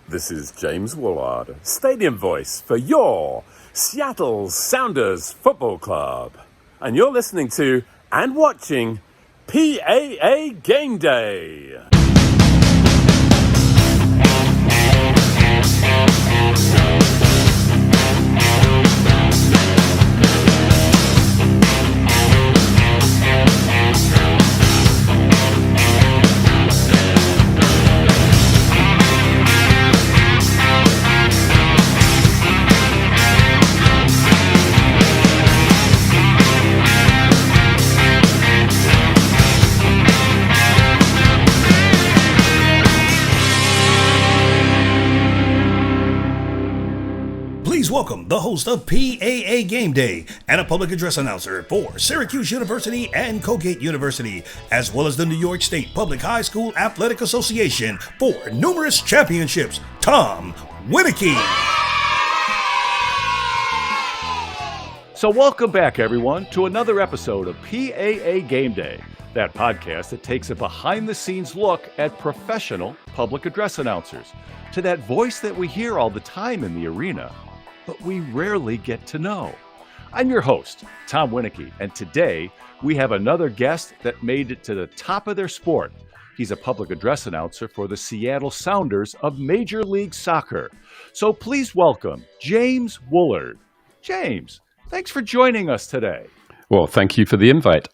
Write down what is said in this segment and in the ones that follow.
This is James Woollard, stadium voice for your Seattle Sounders Football Club. And you're listening to and watching PAA Game Day. Please welcome the host of PAA Game Day and a public address announcer for Syracuse University and Colgate University, as well as the New York State Public High School Athletic Association for numerous championships, Tom Winiecki. So welcome back, everyone, to another episode of PAA Game Day, that podcast that takes a behind-the-scenes look at professional public address announcers, to that voice that we hear all the time in the arena, but we rarely get to know. I'm your host, Tom Winiecki, and today we have another guest that made it to the top of their sport. He's a public address announcer for the Seattle Sounders of Major League Soccer. So please welcome James Woollard. James, thanks for joining us today. Well, thank you for the invite.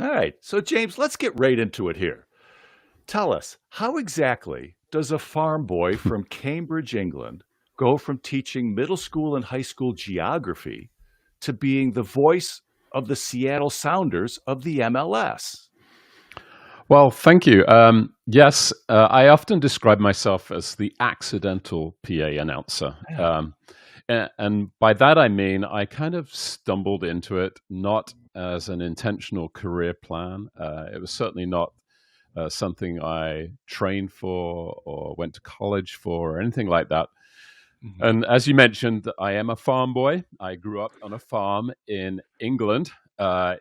All right, so James, let's get right into it here. Tell us, how exactly does a farm boy from Cambridge, England, go from teaching middle school and high school geography to being the voice of the Seattle Sounders of the MLS? Well, thank you. Yes, I often describe myself as the accidental PA announcer. And by that, I mean, I kind of stumbled into it, not as an intentional career plan. It was certainly not something I trained for or went to college for or anything like that. Mm-hmm. And as you mentioned, I am a farm boy. I grew up on a farm in England,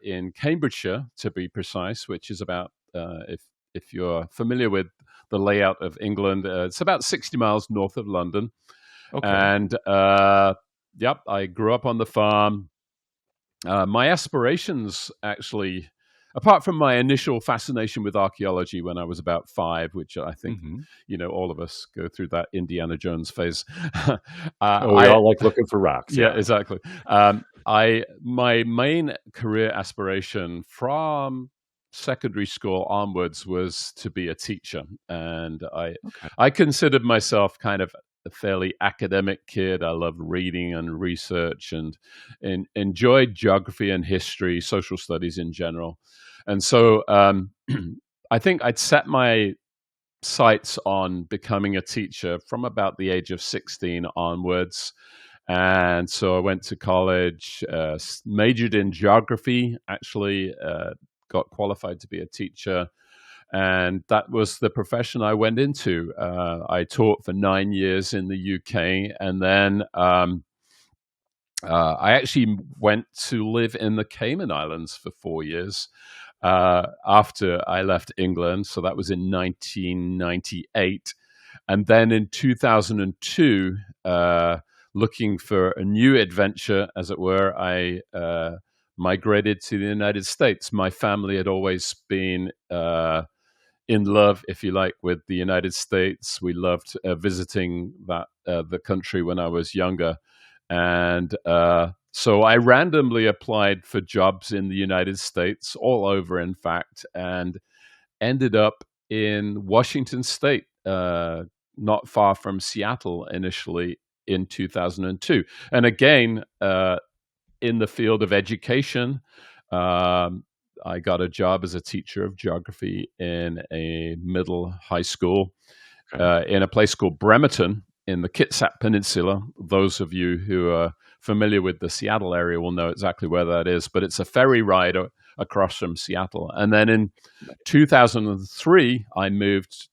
in Cambridgeshire, to be precise, which is about, if you're familiar with the layout of England, it's about 60 miles north of London. Okay. And I grew up on the farm. My aspirations, actually, apart from my initial fascination with archaeology when I was about 5, which I think, all of us go through that Indiana Jones phase. We all like looking for rocks. Yeah, exactly. My main career aspiration from secondary school onwards was to be a teacher. And I considered myself kind of a fairly academic kid. I loved reading and research and enjoyed geography and history, social studies in general. And so I think I'd set my sights on becoming a teacher from about the age of 16 onwards. And so I went to college, majored in geography, actually got qualified to be a teacher. And that was the profession I went into. I taught for 9 years in the UK, and then I actually went to live in the Cayman Islands for 4 years after I left England. So that was in 1998. And then in 2002, looking for a new adventure, as it were, I migrated to the United States. My family had always been in love, if you like, with the United States. We loved visiting the country when I was younger. And so I randomly applied for jobs in the United States, all over, in fact, and ended up in Washington State, not far from Seattle initially in 2002. And again, in the field of education, I got a job as a teacher of geography in a middle high school in a place called Bremerton in the Kitsap Peninsula. Those of you who are familiar with the Seattle area will know exactly where that is, but it's a ferry ride across from Seattle. And then in 2003, I moved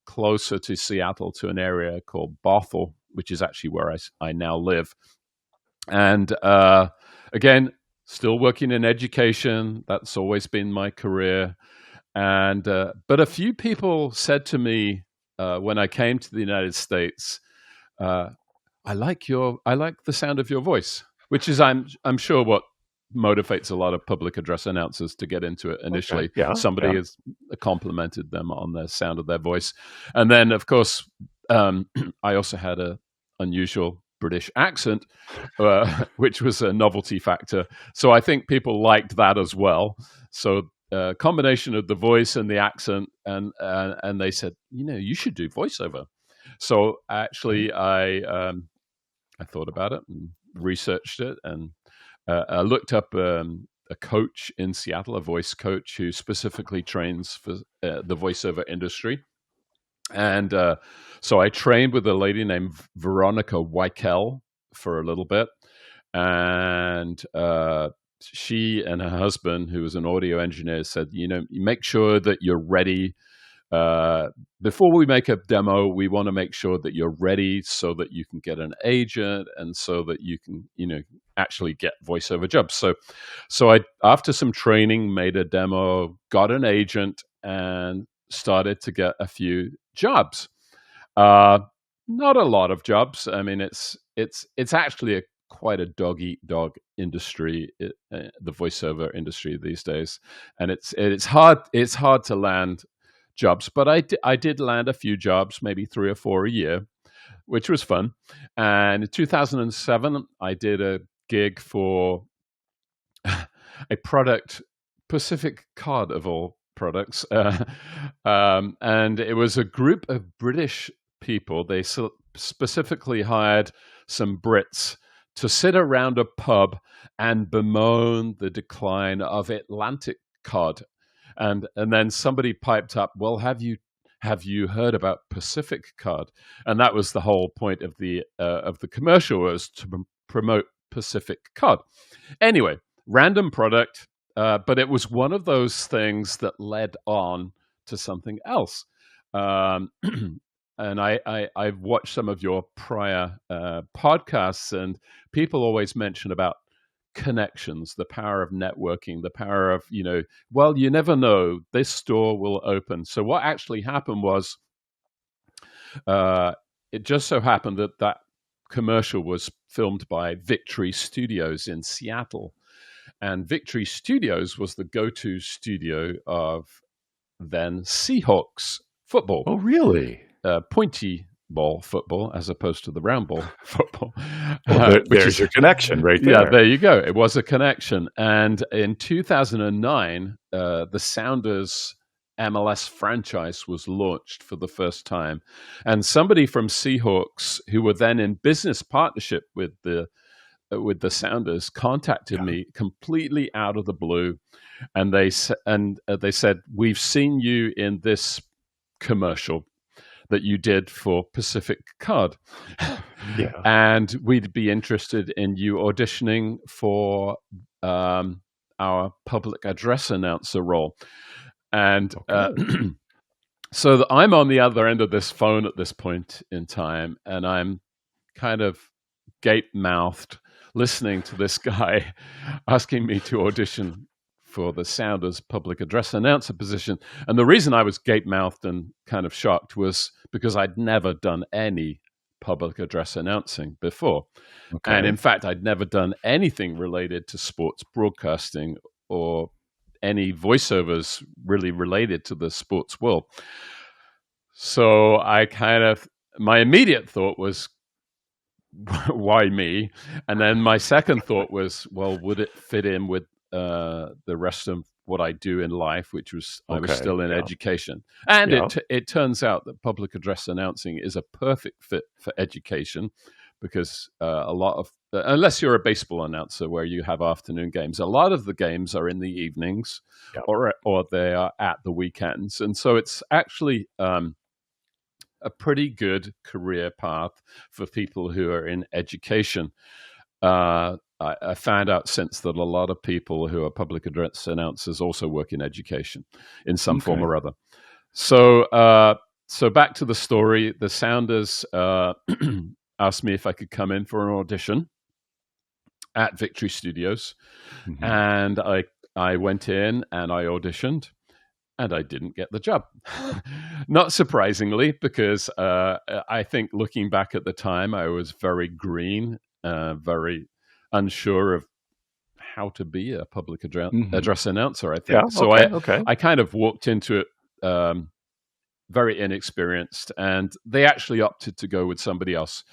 closer to Seattle, to an area called Bothell, which is actually where I now live. And again, still working in education. That's always been my career. And but a few people said to me when I came to the United States, I like the sound of your voice, which is I'm sure what motivates a lot of public address announcers to get into it initially. Okay. Yeah. Somebody has complimented them on the sound of their voice, and then of course I also had a unusual British accent, which was a novelty factor. So I think people liked that as well. So combination of the voice and the accent, and they said, you should do voiceover. So actually, I thought about it and researched it, and I looked up a coach in Seattle, a voice coach who specifically trains for the voiceover industry. And so I trained with a lady named Veronica Weikel for a little bit. And she and her husband, who was an audio engineer, said, you make sure that you're ready. Before we make a demo, we want to make sure that you're ready so that you can get an agent and so that you can, actually get voiceover jobs. So I, after some training, made a demo, got an agent, and started to get a few jobs. Not a lot of jobs. I mean, it's actually quite a dog eat dog industry, the voiceover industry these days, and it's hard to land jobs, but I did land a few jobs, maybe 3 or 4 a year, which was fun. And in 2007, I did a gig for a product, Pacific Card of all products, and it was a group of British people. They specifically hired some Brits to sit around a pub and bemoan the decline of Atlantic Card. And then somebody piped up, well, have you heard about Pacific Card? And that was the whole point of the commercial, was to promote Pacific Card. Anyway, random product, but it was one of those things that led on to something else. And I've watched some of your prior podcasts, and people always mention about connections, the power of networking, the power of, well, you never know, this store will open. So what actually happened was, it just so happened that commercial was filmed by Victory Studios in Seattle. And Victory Studios was the go-to studio of then Seahawks football. Oh, really? Pointy ball football as opposed to the round ball football. Well, there's your connection right there. Yeah, there you go. It was a connection. And in 2009, the Sounders MLS franchise was launched for the first time. And somebody from Seahawks, who were then in business partnership with the Sounders, contacted me completely out of the blue. And they said, we've seen you in this commercial that you did for Pacific Card. Yeah. And we'd be interested in you auditioning for our public address announcer role. And so I'm on the other end of this phone at this point in time, and I'm kind of gape-mouthed listening to this guy asking me to audition for the Sounders public address announcer position. And the reason I was gape-mouthed and kind of shocked was because I'd never done any public address announcing before. Okay. And in fact, I'd never done anything related to sports broadcasting or any voiceovers really related to the sports world. So my immediate thought was, why me? And then my second thought was, well, would it fit in with the rest of what I do in life, which was I was still in education. And it turns out that public address announcing is a perfect fit for education, because a lot of, unless you're a baseball announcer where you have afternoon games, a lot of the games are in the evenings or they are at the weekends. And so it's actually a pretty good career path for people who are in education. I found out since that a lot of people who are public address announcers also work in education in some form or other. So back to the story. The Sounders asked me if I could come in for an audition at Victory Studios. And I went in and I auditioned. and I didn't get the job. Not surprisingly, because I think looking back at the time, I was very green, very unsure of how to be a public address announcer, I think. Yeah. So Okay. I kind of walked into it very inexperienced, and they actually opted to go with somebody else.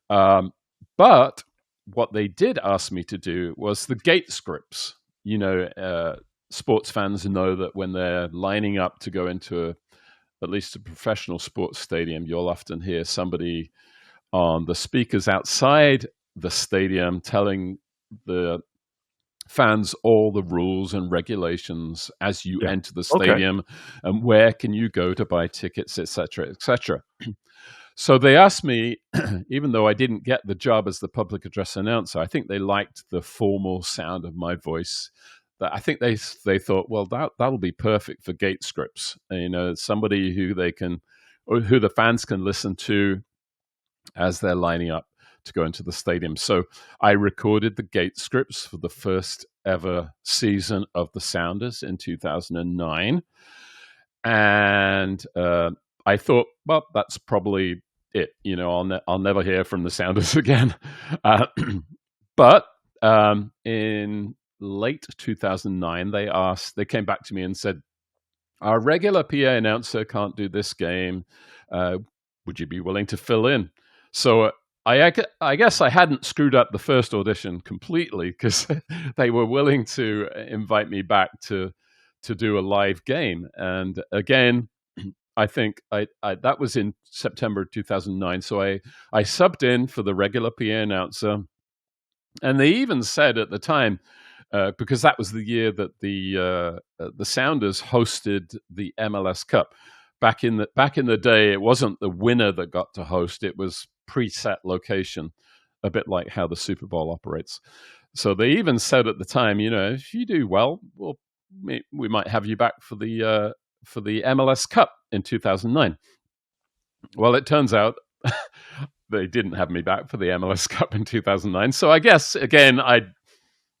But what they did ask me to do was the gate scripts. Sports fans know that when they're lining up to go into at least a professional sports stadium, you'll often hear somebody on the speakers outside the stadium telling the fans all the rules and regulations as you enter the stadium, and where can you go to buy tickets, etc., etc. So they asked me, even though I didn't get the job as the public address announcer, I think they liked the formal sound of my voice. That I think they thought, well, that'll be perfect for gate scripts. Somebody who who the fans can listen to as they're lining up to go into the stadium. So I recorded the gate scripts for the first ever season of the Sounders in 2009. And I thought, well, that's probably it. I'll never hear from the Sounders again. But in late 2009, they came back to me and said, our regular PA announcer can't do this game. Would you be willing to fill in? So I guess I hadn't screwed up the first audition completely, because they were willing to invite me back to do a live game. And again, I think that was in September 2009. So I subbed in for the regular PA announcer. And they even said at the time, because that was the year that the Sounders hosted the MLS Cup. Back in the day, it wasn't the winner that got to host; it was preset location, a bit like how the Super Bowl operates. So they even said at the time, if you do well, we might have you back for the MLS Cup in 2009. Well, it turns out they didn't have me back for the MLS Cup in 2009. So I guess again, I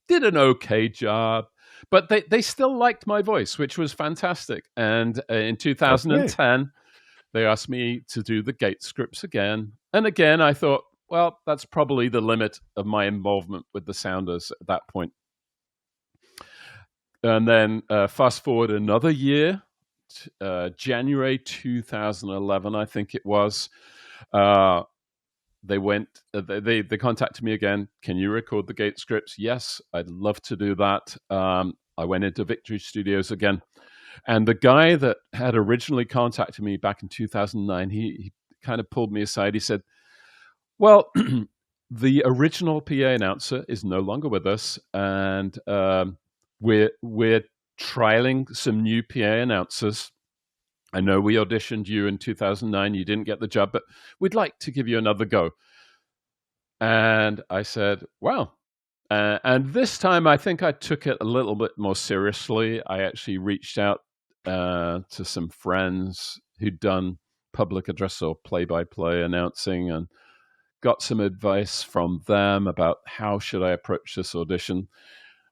did an okay job. But they still liked my voice, which was fantastic. And in 2010, they asked me to do the gate scripts again. And again, I thought, well, that's probably the limit of my involvement with the Sounders at that point. And then fast forward another year, January 2011, I think it was. They contacted me again. Can you record the gate scripts? Yes, I'd love to do that. I went into Victory Studios again. And the guy that had originally contacted me back in 2009, he kind of pulled me aside. He said, well, the original PA announcer is no longer with us. And we're trialing some new PA announcers. I know we auditioned you in 2009. You didn't get the job, but we'd like to give you another go. And I said, wow. And this time, I think I took it a little bit more seriously. I actually reached out to some friends who'd done public address or play-by-play announcing, and got some advice from them about how should I approach this audition.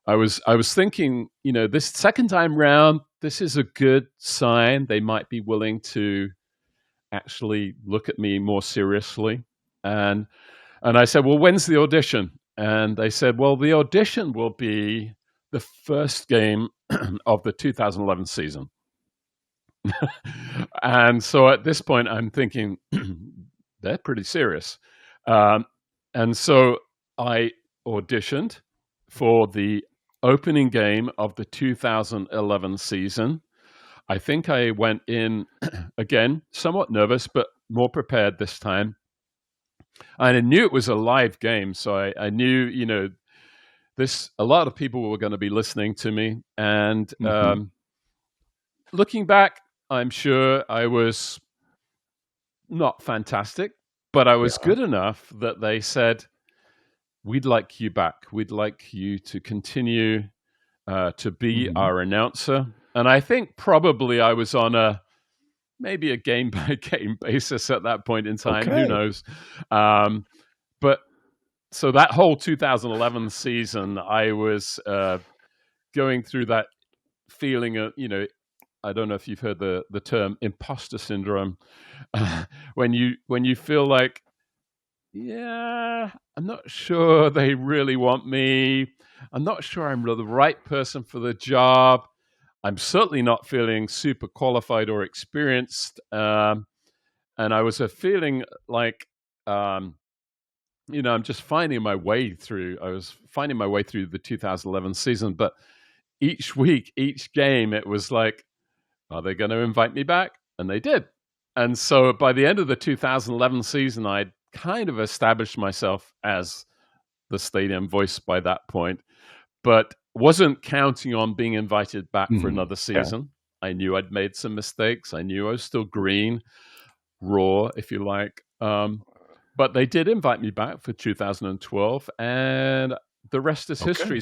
I was thinking, this second time round, this is a good sign. They might be willing to actually look at me more seriously. And I said, well, when's the audition? And they said, well, the audition will be the first game of the 2011 season. And so at this point, I'm thinking, they're pretty serious. And so I auditioned for the opening game of the 2011 season. I think I went in, again, somewhat nervous, but more prepared this time. And I knew it was a live game, so I knew, a lot of people were going to be listening to me. And looking back, I'm sure I was not fantastic, but I was good enough that they said, we'd like you back. We'd like you to continue to be our announcer. And I think probably I was on maybe a game-by-game basis at that point in time. Okay. Who knows? But so that whole 2011 season, I was going through that feeling of, I don't know if you've heard the term imposter syndrome, when you feel like, yeah, I'm not sure they really want me. I'm not sure I'm the right person for the job. I'm certainly not feeling super qualified or experienced. And I was feeling like, I'm just finding my way through. I was finding my way through the 2011 season, but each week, each game, it was like, are they going to invite me back? And they did. And so by the end of the 2011 season, I'd kind of established myself as the stadium voice by that point, but wasn't counting on being invited back for another season. Yeah. I knew I'd made some mistakes. I knew I was still green, raw, if you like. But they did invite me back for 2012, and the rest is history.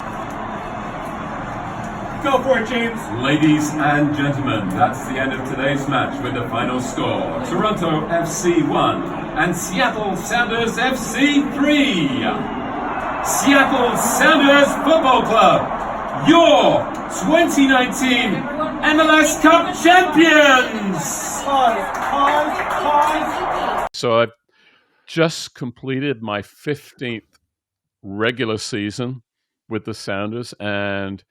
Go for it, James. Ladies and gentlemen, that's the end of today's match with the final score. Toronto FC 1 and Seattle Sounders FC 3. Seattle Sounders Football Club, your 2019 MLS Cup champions. So I've just completed my 15th regular season with the Sounders, and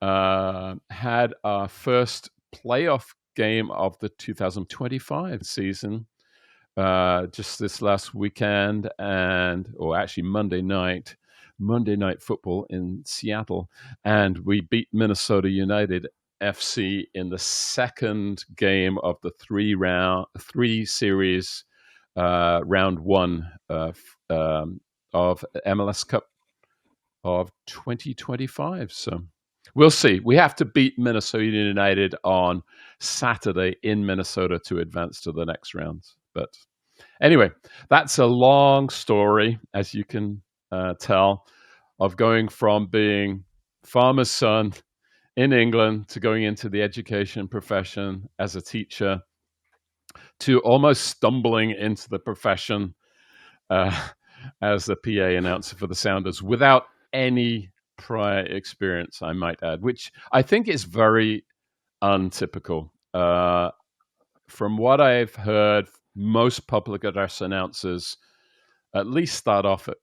had our first playoff game of the 2025 season just this last weekend, or actually Monday night football in Seattle, and we beat Minnesota United FC in the second game of the three series round one of MLS Cup of 2025. So we'll see. We have to beat Minnesota United on Saturday in Minnesota to advance to the next round. But anyway, that's a long story, as you can tell, of going from being farmer's son in England to going into the education profession as a teacher to almost stumbling into the profession as the PA announcer for the Sounders without any prior experience, I might add, which I think is very untypical. From what I've heard, most public address announcers at least start off at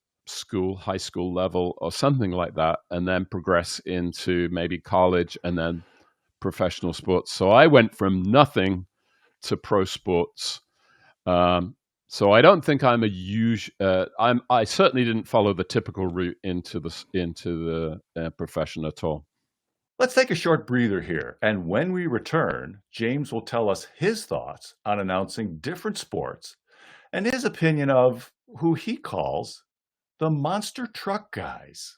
high school level or something like that, and then progress into maybe college and then professional sports. So I went from nothing to pro sports. So I don't think I'm a huge. I certainly didn't follow the typical route into the profession at all. Let's take a short breather here, and when we return, James will tell us his thoughts on announcing different sports and his opinion of who he calls the monster truck guys.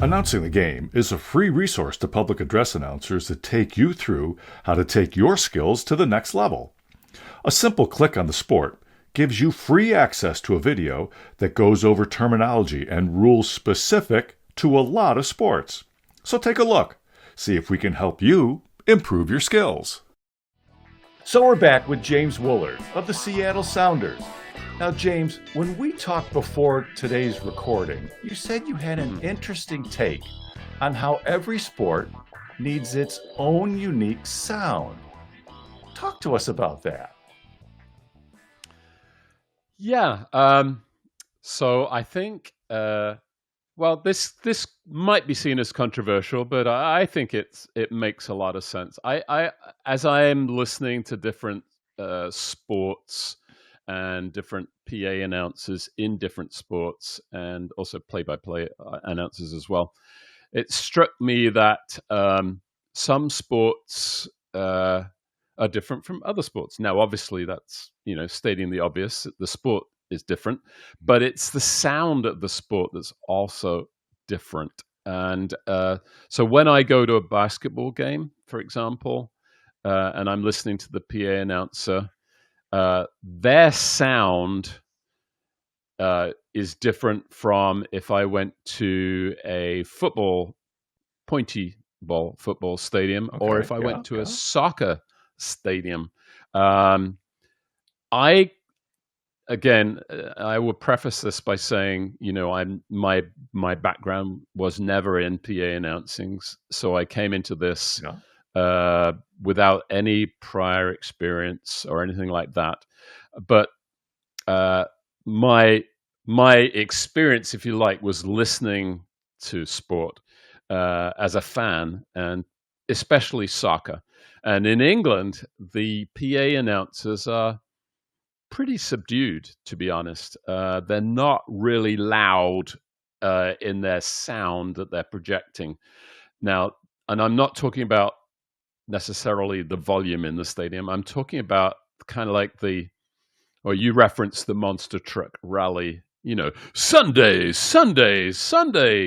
Announcing the Game is a free resource to public address announcers to take you through how to take your skills to the next level. A simple click on the sport gives you free access to a video that goes over terminology and rules specific to a lot of sports. So take a look, see if we can help you improve your skills. So we're back with James Woollard of the Seattle Sounders. Now, James, when we talked before today's recording, you said you had an interesting take on how every sport needs its own unique sound. Talk to us about that. Yeah. So I think, this might be seen as controversial, but I think it makes a lot of sense. As I am listening to different sports and different PA announcers in different sports, and also play-by-play announcers as well, it struck me that some sports are different from other sports. Now, obviously, that's stating the obvious. The sport is different, but it's the sound of the sport that's also different. And so when I go to a basketball game, for example, and I'm listening to the PA announcer, their sound is different from if I went to a pointy ball football stadium, or if I went to a soccer stadium. I again, I will preface this by saying, my background was never in PA announcing, so I came into this without any prior experience or anything like that. But my experience, if you like, was listening to sport as a fan, and especially soccer. And in England, the PA announcers are pretty subdued, to be honest. They're not really loud in their sound that they're projecting. Now, and I'm not talking about necessarily the volume in the stadium. I'm talking about kind of like or you referenced the monster truck rally, Sunday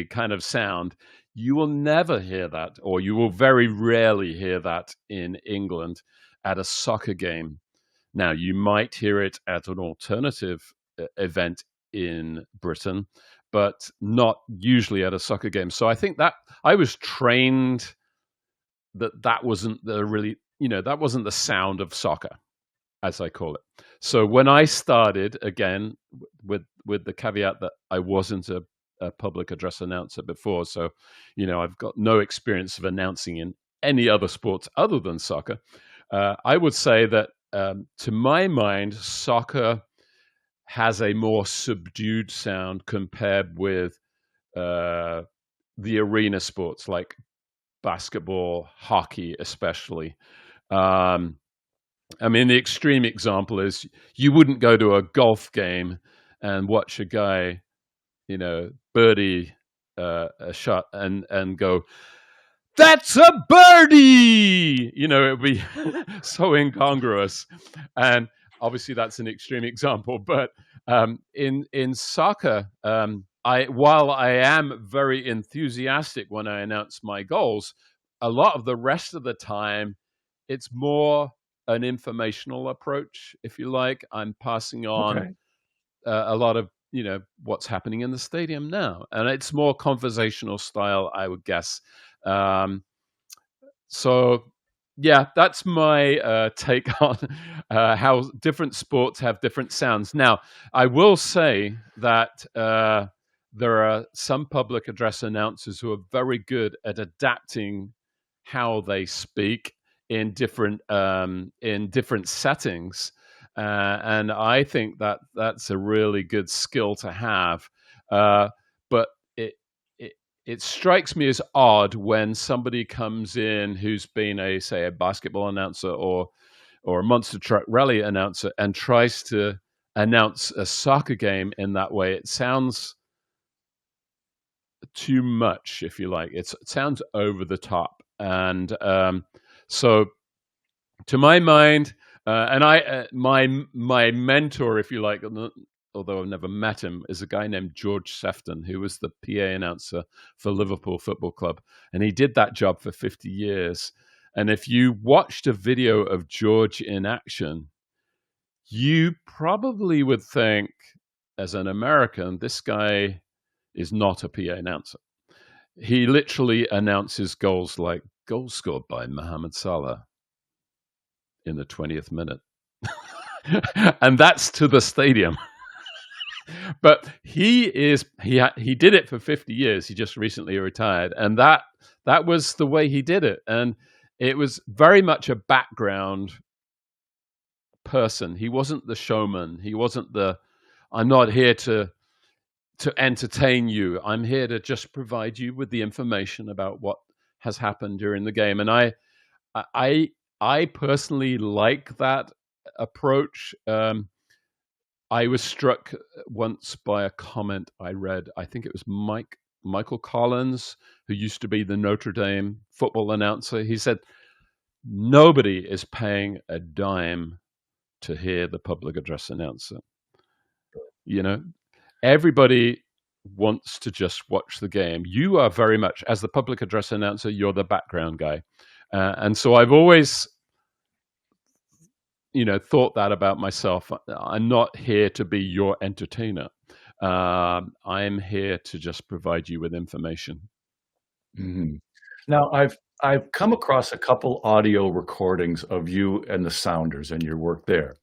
kind of sound. You will never hear that, or you will very rarely hear that in England at a soccer game. Now, you might hear it at an alternative event in Britain, but not usually at a soccer game. So I think that I was trained that wasn't that wasn't the sound of soccer, as I call it. So when I started, again, with the caveat that I wasn't a public address announcer before, so I've got no experience of announcing in any other sports other than soccer. I would say that to my mind, soccer has a more subdued sound compared with the arena sports like basketball, hockey, especially. I mean, the extreme example is you wouldn't go to a golf game and watch a guy, birdie a shot and go, "That's a birdie!" It would be so incongruous. And obviously that's an extreme example. But in soccer, while I am very enthusiastic when I announce my goals, a lot of the rest of the time, it's more an informational approach, if you like. I'm passing on a lot of, what's happening in the stadium now. And it's more conversational style, I would guess. So, yeah, that's my take on how different sports have different sounds. Now, I will say that there are some public address announcers who are very good at adapting how they speak in different settings, and I think that that's a really good skill to have. But it strikes me as odd when somebody comes in who's been a basketball announcer or a monster truck rally announcer and tries to announce a soccer game in that way. It sounds too much, if you like. It sounds over the top. And so to my mind, and my mentor, if you like, although I've never met him, is a guy named George Sefton, who was the PA announcer for Liverpool Football Club. And he did that job for 50 years. And if you watched a video of George in action, you probably would think, as an American, this guy is not a PA announcer. He literally announces goals like goals scored by Mohamed Salah in the 20th minute. And that's to the stadium. But he did it for 50 years. He just recently retired. And that was the way he did it. And it was very much a background person. He wasn't the showman. He wasn't I'm not here to entertain you. I'm here to just provide you with the information about what has happened during the game. And I personally like that approach. I was struck once by a comment I read. I think it was Michael Collins, who used to be the Notre Dame football announcer. He said, nobody is paying a dime to hear the public address announcer. Everybody wants to just watch the game. You are very much, as the public address announcer, you're the background guy. And so I've always thought that about myself. I'm not here to be your entertainer. I'm here to just provide you with information. Mm-hmm. Now, I've come across a couple audio recordings of you and the Sounders and your work there.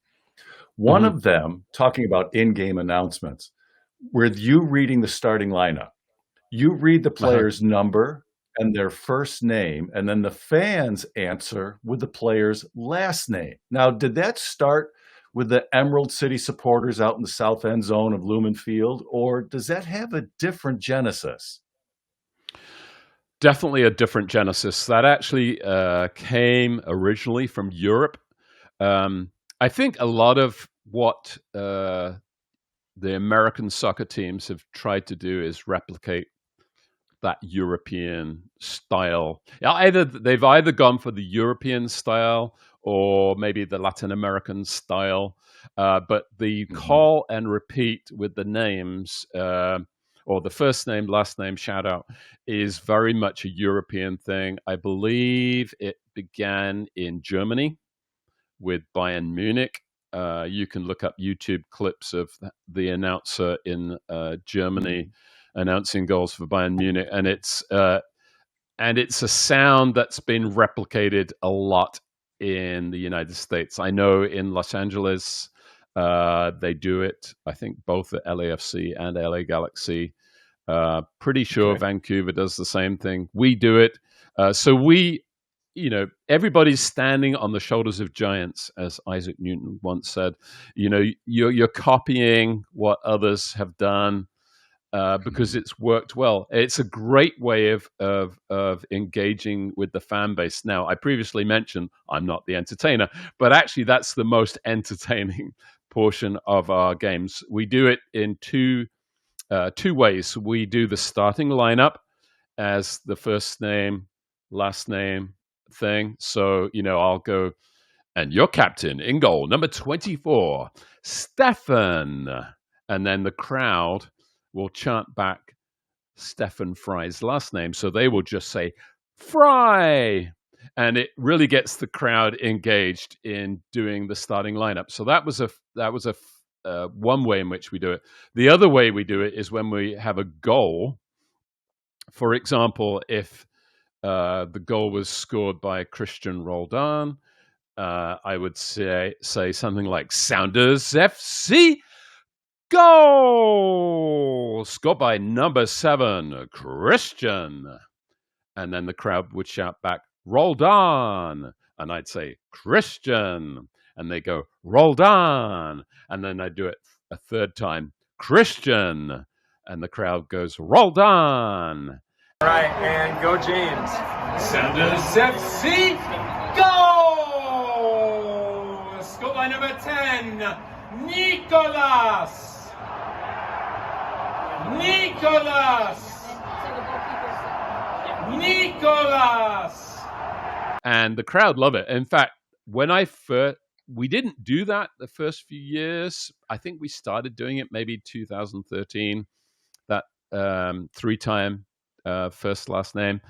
One of them, talking about in-game announcements, with you reading the starting lineup, you read the Uh-huh. player's number and their first name, and then the fans answer with the player's last name. Now, did that start with the Emerald City supporters out in the south end zone of Lumen Field, or does that have a different genesis? Definitely a different genesis. That actually came originally from Europe. I think a lot of what the American soccer teams have tried to do is replicate that European style. Yeah, they've either gone for the European style or maybe the Latin American style, but the Mhm. call and repeat with the names or the first name, last name shout out is very much a European thing. I believe it began in Germany with Bayern Munich. You can look up YouTube clips of the announcer in Germany announcing goals for Bayern Munich, and it's a sound that's been replicated a lot in the United States. I know in Los Angeles they do it. I think both at LAFC and LA Galaxy. Pretty sure Okay. Vancouver does the same thing. We do it. So everybody's standing on the shoulders of giants, as Isaac Newton once said. You're copying what others have done because it's worked well. It's a great way of engaging with the fan base. Now, I previously mentioned I'm not the entertainer, but actually that's the most entertaining portion of our games. We do it in two ways. We do the starting lineup as the first name, last name thing. So, I'll go, and your captain in goal, number 24, Stefan. And then the crowd will chant back Stefan Fry's last name. So they will just say, Fry. And it really gets the crowd engaged in doing the starting lineup. So that was a one way in which we do it. The other way we do it is when we have a goal. For example, if the goal was scored by Christian Roldan, I would say something like Sounders FC goal scored by number 7, Christian. And then the crowd would shout back, Roldan. And I'd say, Christian. And they go, Roldan. And then I'd do it a third time, Christian. And the crowd goes, Roldan. All right, and go James. Sanders FC goal! Scored by number 10, Nicolas! Nicolas! And the crowd love it. In fact, we didn't do that the first few years. I think we started doing it maybe 2013, that 3-time first last name.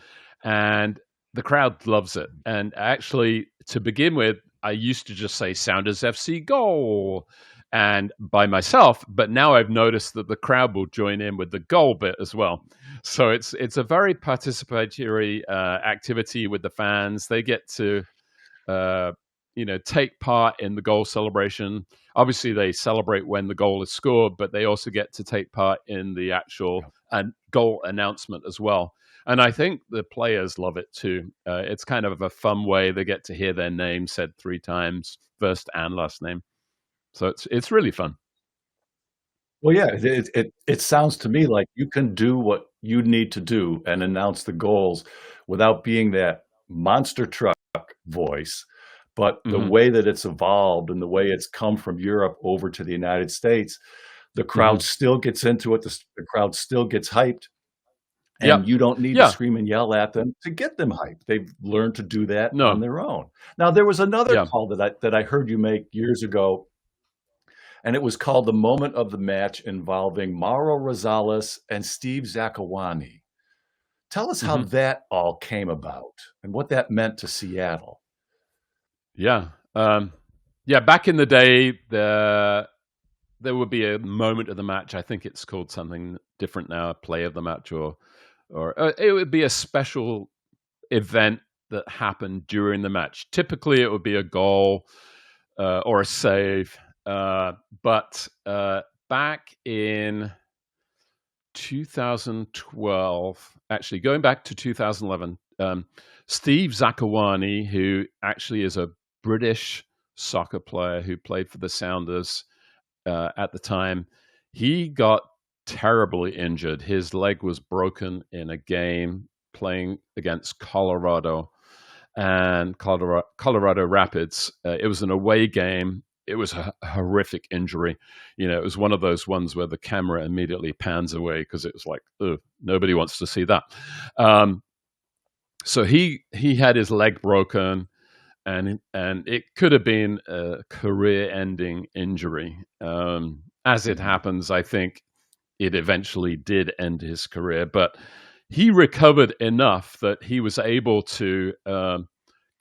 And the crowd loves it. And actually, to begin with, I used to just say Sounders FC goal and by myself, but now I've noticed that the crowd will join in with the goal bit as well. So it's a very participatory activity with the fans. They get to take part in the goal celebration. Obviously, they celebrate when the goal is scored, but they also get to take part in the actual goal announcement as well. And I think the players love it too. It's kind of a fun way. They get to hear their name said 3 times, first and last name. So it's really fun. Well, yeah, it sounds to me like you can do what you need to do and announce the goals without being that monster truck voice. But the way that it's evolved and the way it's come from Europe over to the United States, the crowd still gets into it. The crowd still gets hyped. And you don't need to scream and yell at them to get them hyped. They've learned to do that on their own. Now, there was another call that I heard you make years ago, and it was called the moment of the match involving Mauro Rosales and Steve Zakawani. Tell us how that all came about and what that meant to Seattle. Yeah. Back in the day, there would be a moment of the match. I think it's called something different now, a play of the match, or it would be a special event that happened during the match. Typically, it would be a goal or a save. But back in 2012, actually going back to 2011, Steve Zakuani, who actually is a British soccer player who played for the Sounders at the time, he got terribly injured. His leg was broken in a game playing against Colorado and Colorado Rapids. It was an away game. It was a horrific injury. It was one of those ones where the camera immediately pans away because it was like, ugh, nobody wants to see that. So he had his leg broken, and it could have been a career-ending injury. As it happens, I think it eventually did end his career, but he recovered enough that he was able to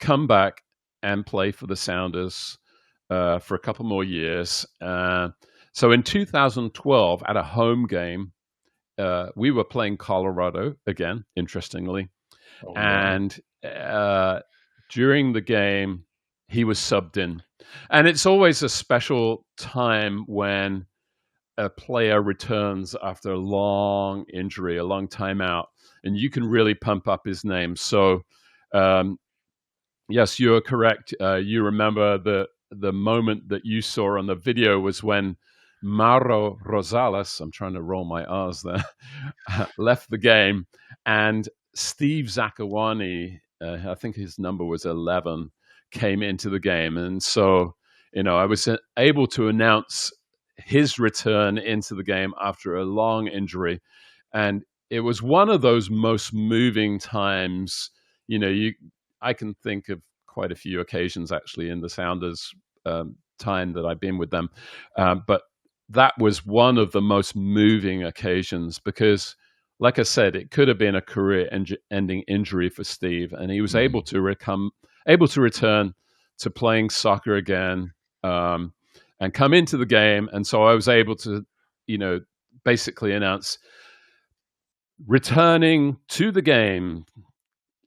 come back and play for the Sounders for a couple more years. So in 2012, at a home game, we were playing Colorado again, interestingly. Oh, and during the game, he was subbed in. And it's always a special time when a player returns after a long injury, a long time out, and you can really pump up his name. So, yes, you're correct. You remember the moment that you saw on the video was when Mauro Rosales, I'm trying to roll my R's there, left the game, and Steve Zakuani, I think his number was 11, came into the game. And so, I was able to announce his return into the game after a long injury. And it was one of those most moving times. I can think of quite a few occasions actually in the Sounders time that I've been with them. But that was one of the most moving occasions because, like I said, it could have been a career-ending injury for Steve, and he was able to return to playing soccer again and come into the game. And so I was able to, basically announce returning to the game.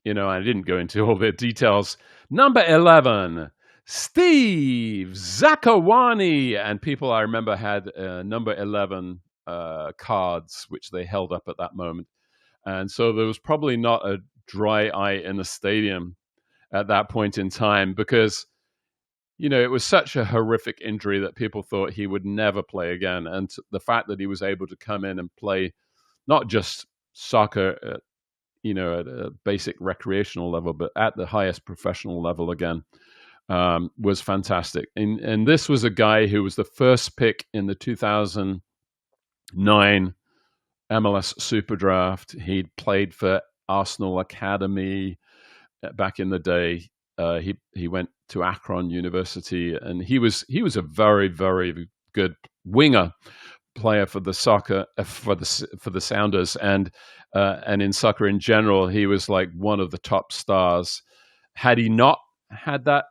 I didn't go into all the details. Number 11, Steve Zakuani. And people, I remember, had number 11 cards, which they held up at that moment. And so there was probably not a dry eye in the stadium at that point in time because, it was such a horrific injury that people thought he would never play again. And the fact that he was able to come in and play not just soccer at a basic recreational level, but at the highest professional level again, was fantastic. And this was a guy who was the first pick in the 2009 MLS Super Draft. He'd played for Arsenal Academy back in the day. He went to Akron University, and he was a very, very good winger player for the soccer for the Sounders, and in soccer in general, he was like one of the top stars. Had he not had that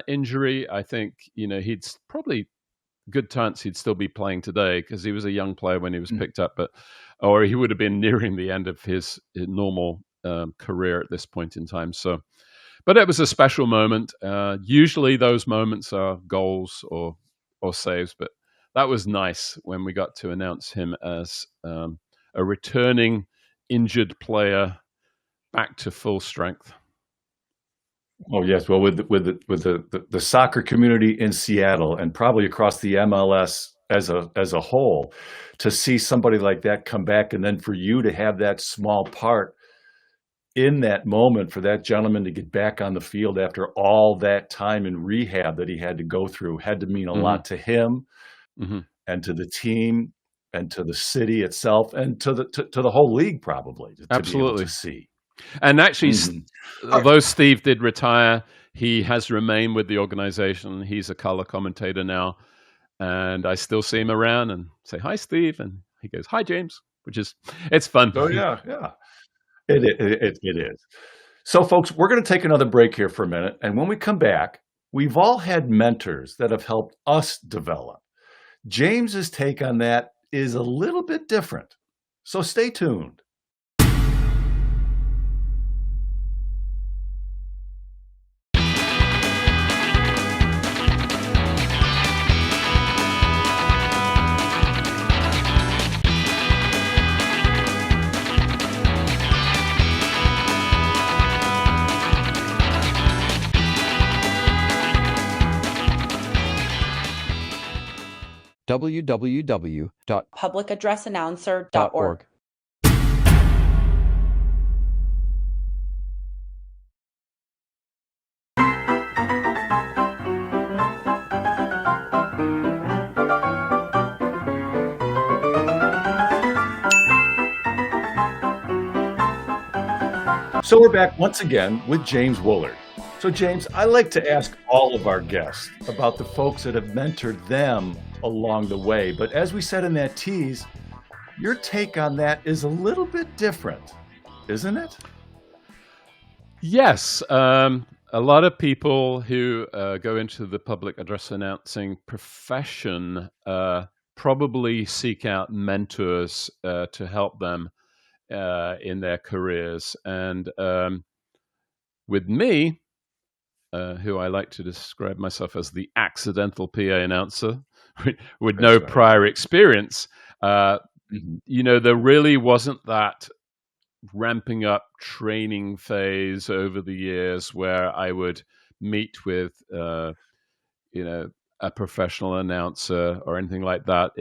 injury, I think he'd probably good chance he'd still be playing today because he was a young player when he was picked up, or he would have been nearing the end of his normal career at this point in time. So, but it was a special moment. Usually those moments are goals or saves, but that was nice when we got to announce him as a returning injured player back to full strength. Oh yes, well, with the soccer community in Seattle and probably across the MLS as a whole, to see somebody like that come back, and then for you to have that small part in that moment, for that gentleman to get back on the field after all that time in rehab that he had to go through, had to mean a lot to him and to the team and to the city itself and to the whole league, probably. Absolutely. To be able to see. And actually, although Steve did retire, he has remained with the organization. He's a color commentator now, and I still see him around and say, "Hi, Steve," and he goes, "Hi, James," it's fun. Oh yeah. It is. So, folks, we're going to take another break here for a minute, and when we come back, we've all had mentors that have helped us develop. James's take on that is a little bit different, so stay tuned. www.publicaddressannouncer.org. So we're back once again with James Woollard. So James, I like to ask all of our guests about the folks that have mentored them along the way. But as we said in that tease, your take on that is a little bit different, isn't it? Yes. A lot of people who go into the public address announcing profession probably seek out mentors to help them in their careers. And with me, who I like to describe myself as the accidental PA announcer with no prior experience, there really wasn't that ramping up training phase over the years where I would meet with, a professional announcer or anything like that.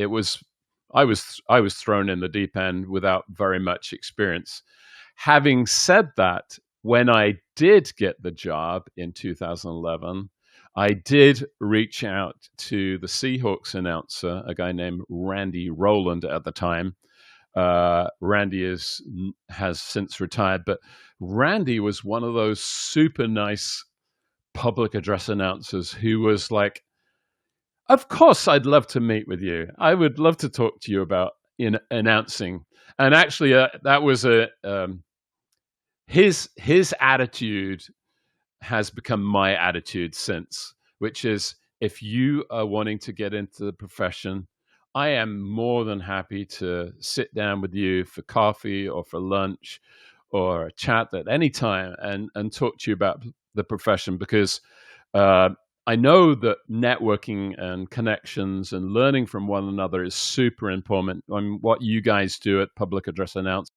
I was thrown in the deep end without very much experience. Having said that, when I did get the job in 2011, I did reach out to the Seahawks announcer, a guy named Randy Rowland at the time. Randy has since retired, but Randy was one of those super nice public address announcers who was like, of course, I'd love to meet with you. I would love to talk to you about announcing. And actually, that was his attitude has become my attitude since, which is if you are wanting to get into the profession, I am more than happy to sit down with you for coffee or for lunch or a chat at any time and talk to you about the profession, because I know that networking and connections and learning from one another is super important. I mean, what you guys do at Public Address Announcer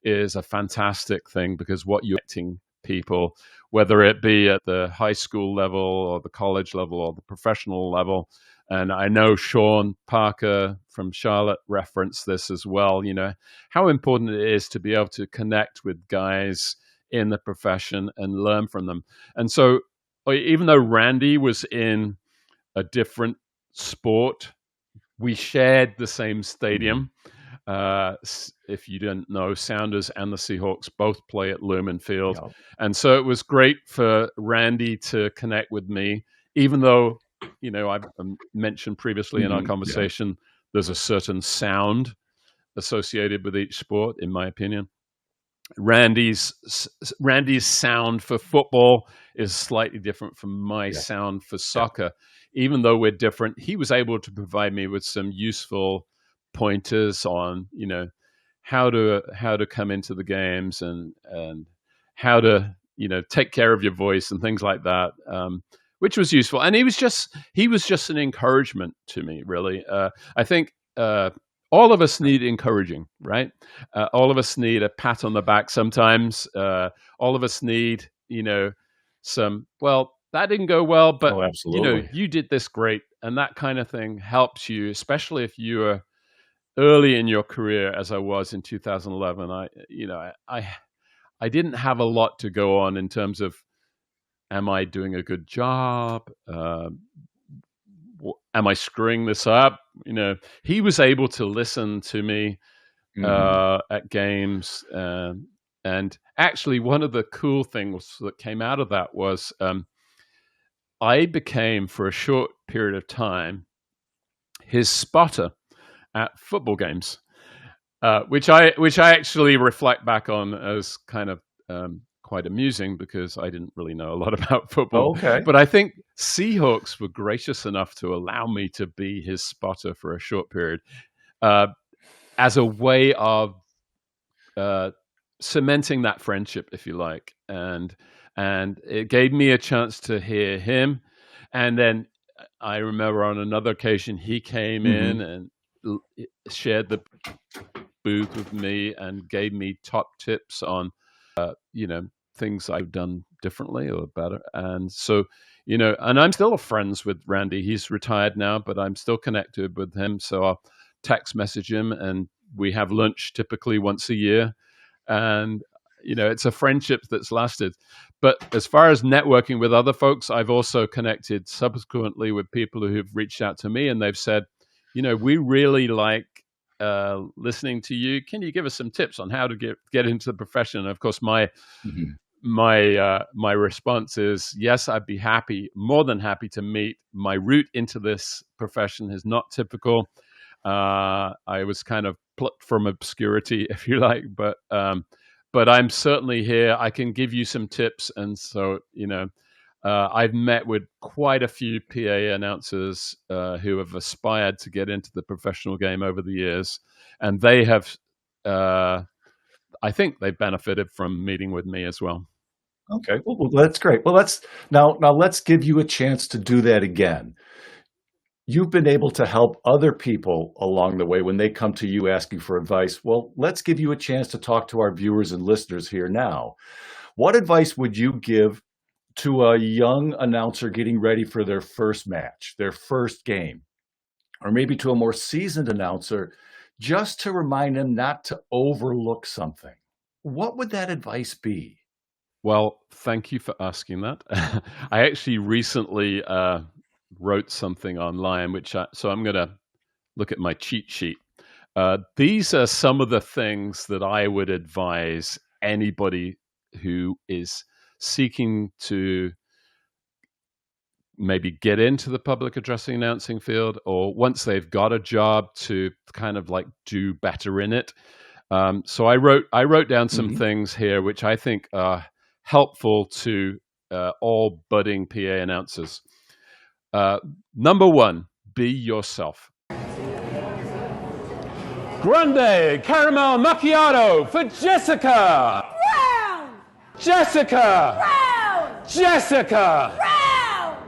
is a fantastic thing, because what you're getting people, whether it be at the high school level or the college level or the professional level, and I know Sean Parker from Charlotte referenced this as well, how important it is to be able to connect with guys in the profession and learn from them. And so even though Randy was in a different sport, we shared the same stadium. If you didn't know, Sounders and the Seahawks both play at Lumen Field. Yep. And so it was great for Randy to connect with me, even though, I've mentioned previously in our conversation, there's a certain sound associated with each sport, in my opinion. Randy's sound for football is slightly different from my sound for soccer. Even though we're different, he was able to provide me with some useful pointers on, how to come into the games and how to, take care of your voice and things like that, which was useful. And he was just an encouragement to me, really. I think all of us need encouraging, right? All of us need a pat on the back sometimes. All of us need, some, well, that didn't go well, but, you did this great. And that kind of thing helps you, especially if you are early in your career, as I was in 2011. I didn't have a lot to go on in terms of, am I doing a good job? Am I screwing this up? He was able to listen to me at games. And actually, one of the cool things that came out of that was I became, for a short period of time, his spotter at football games, which I actually reflect back on as kind of quite amusing, because I didn't really know a lot about football. Okay. But I think Seahawks were gracious enough to allow me to be his spotter for a short period as a way of cementing that friendship, if you like. And it gave me a chance to hear him. And then I remember on another occasion, he came in and shared the booth with me and gave me top tips on, things I've done differently or better. And so, and I'm still friends with Randy. He's retired now, but I'm still connected with him. So I'll text message him, and we have lunch typically once a year. And, it's a friendship that's lasted. But as far as networking with other folks, I've also connected subsequently with people who've reached out to me and they've said, we really like listening to you. Can you give us some tips on how to get into the profession? And of course, my response is yes. I'd be more than happy to meet. My route into this profession is not typical. I was kind of plucked from obscurity, if you like, but I'm certainly here. I can give you some tips, and so I've met with quite a few PA announcers who have aspired to get into the professional game over the years, and they have. I think they benefited from meeting with me as well. Okay, well that's great. Well, let's give you a chance to do that again. You've been able to help other people along the way when they come to you asking for advice. Well, let's give you a chance to talk to our viewers and listeners here now. What advice would you give to a young announcer getting ready for their first match, their first game, or maybe to a more seasoned announcer just to remind them not to overlook something? What would that advice be? Well, thank you for asking that. I actually recently wrote something online, so I'm going to look at my cheat sheet. These are some of the things that I would advise anybody who is seeking to maybe get into the public addressing announcing field, or once they've got a job to kind of like do better in it. So I wrote down some things here which I think are helpful to all budding PA announcers. Number one, be yourself. Grande caramel macchiato for Jessica. Brown! Jessica. Brown! Jessica. Brown!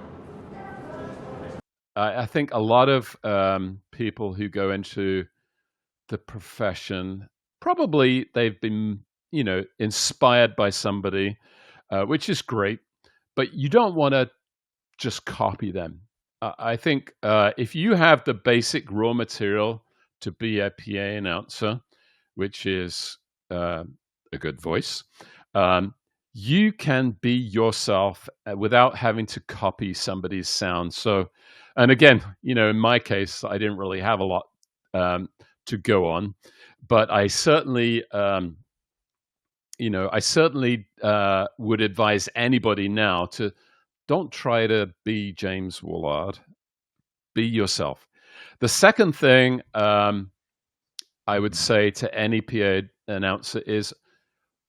I think a lot of people who go into the profession, probably they've been, inspired by somebody, which is great, but you don't want to just copy them. I think if you have the basic raw material to be a PA announcer, which is a good voice, you can be yourself without having to copy somebody's sound. So, and again, in my case, I didn't really have a lot to go on, but I certainly, would advise anybody now to don't try to be James Woollard. Be yourself. The second thing I would say to any PA announcer is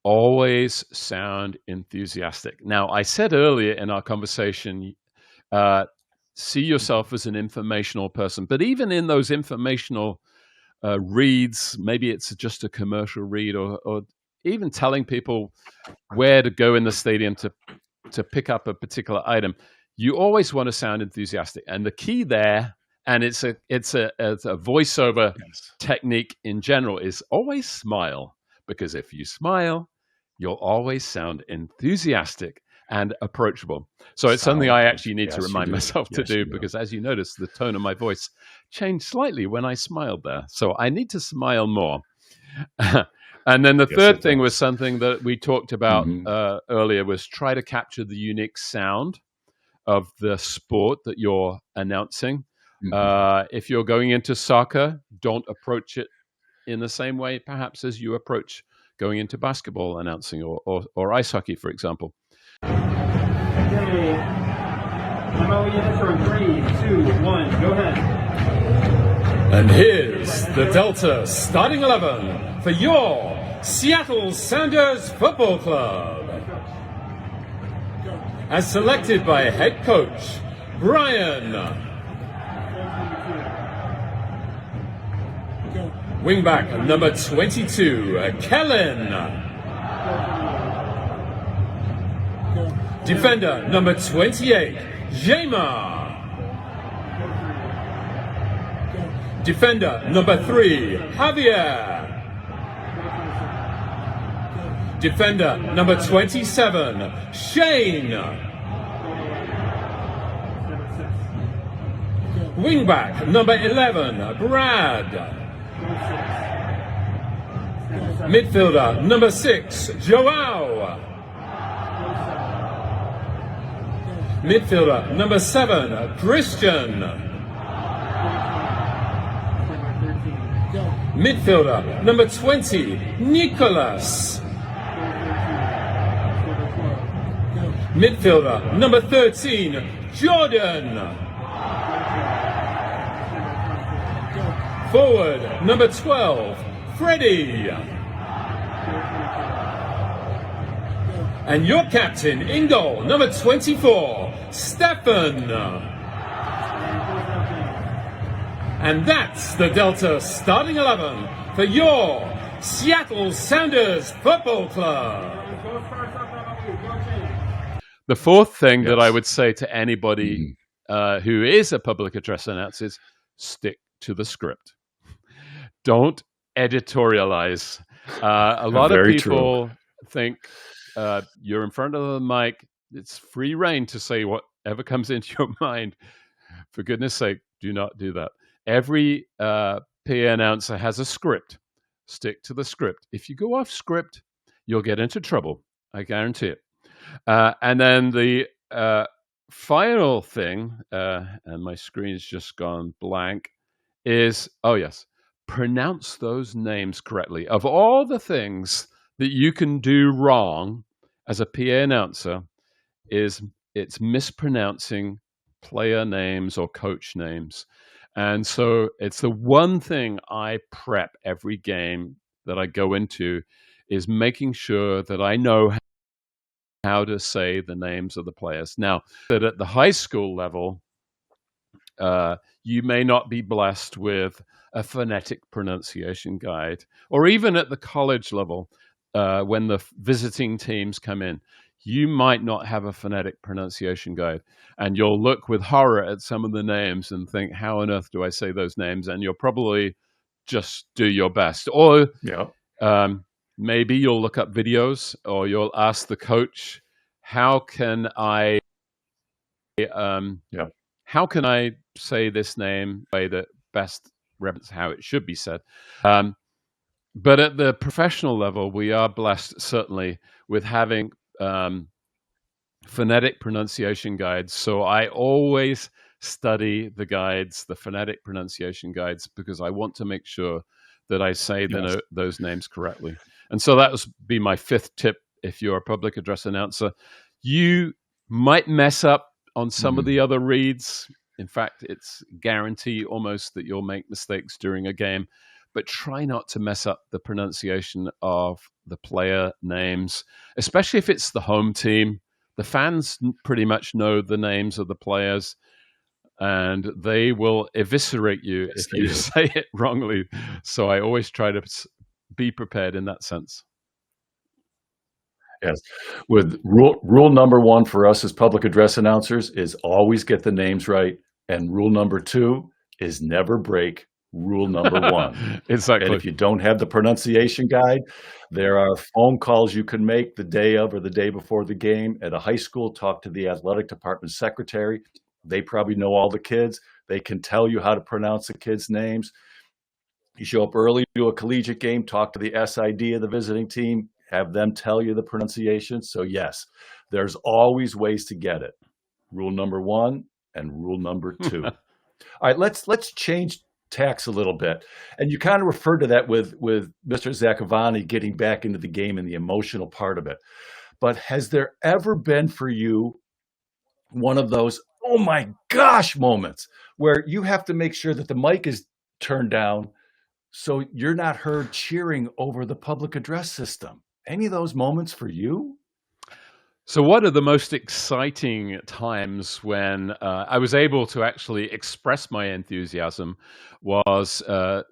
always sound enthusiastic. Now, I said earlier in our conversation, see yourself as an informational person, but even in those informational reads, maybe it's just a commercial read or even telling people where to go in the stadium to pick up a particular item, you always want to sound enthusiastic. And the key there, and it's a voiceover technique in general, is always smile. Because if you smile, you'll always sound enthusiastic and approachable. So it's something I actually need to remind myself to do, because as you notice, the tone of my voice changed slightly when I smiled there. So I need to smile more. And then the third thing was something that we talked about earlier, was try to capture the unique sound of the sport that you're announcing. If you're going into soccer, don't approach it in the same way perhaps as you approach going into basketball announcing or ice hockey, for example. Okay. MOES for 3, 2, 1, go ahead. And here's the Delta starting 11 for your Seattle Sounders Football Club. As selected by head coach Brian. Wingback number 22, Kellen. Defender number 28, Jema. Defender number 3, Javier. Defender number 27, Shane. Wingback number 11, Brad. Midfielder number 6, Joao. Midfielder number 7, Christian. Midfielder number 20, Nicholas. Midfielder number 13, Jordan. Forward number 12, Freddie. And your captain in goal, number 24, Stefan. And that's the Delta starting 11 for your Seattle Sounders Football Club. The fourth thing that I would say to anybody who is a public address announcer is stick to the script. Don't editorialize. A lot of people think you're in front of the mic. It's free reign to say whatever comes into your mind. For goodness sake, do not do that. Every PA announcer has a script. Stick to the script. If you go off script, you'll get into trouble. I guarantee it. And then the final thing, and my screen's just gone blank, is, pronounce those names correctly. Of all the things that you can do wrong as a PA announcer, it's mispronouncing player names or coach names. And so it's the one thing I prep every game that I go into, is making sure that I know how to say the names of the players. Now, that at the high school level, you may not be blessed with a phonetic pronunciation guide, or even at the college level, when the visiting teams come in, you might not have a phonetic pronunciation guide, and you'll look with horror at some of the names and think, how on earth do I say those names? And you'll probably just do your best. Or maybe you'll look up videos, or you'll ask the coach, how can I say this name the way that best represents how it should be said? But at the professional level, we are blessed, certainly, with having phonetic pronunciation guides. So I always study the guides, the phonetic pronunciation guides, because I want to make sure that I say those names correctly. And so that would be my fifth tip. If you're a public address announcer, you might mess up on some of the other reads. In fact, it's guarantee almost that you'll make mistakes during a game, but try not to mess up the pronunciation of the player names, especially if it's the home team. The fans pretty much know the names of the players, and they will eviscerate you if you say it wrongly. So I always try to be prepared in that sense. Yes. With rule number 1 for us as public address announcers is always get the names right. And rule number 2 is never break rule number 1. Exactly. And if you don't have the pronunciation guide, there are phone calls you can make the day of or the day before the game. At a high school, talk to the athletic department secretary. They probably know all the kids. They can tell you how to pronounce the kids' names. You show up early to a collegiate game, talk to the SID of the visiting team, have them tell you the pronunciation. So yes, there's always ways to get it. Rule number 1 and rule number 2. All right, let's change tacks a little bit. And you kind of referred to that with Mr. Zakavani getting back into the game and the emotional part of it. But has there ever been for you one of those, oh my gosh, moments where you have to make sure that the mic is turned down so you're not heard cheering over the public address system? Any of those moments for you? So one of the most exciting times when I was able to actually express my enthusiasm was the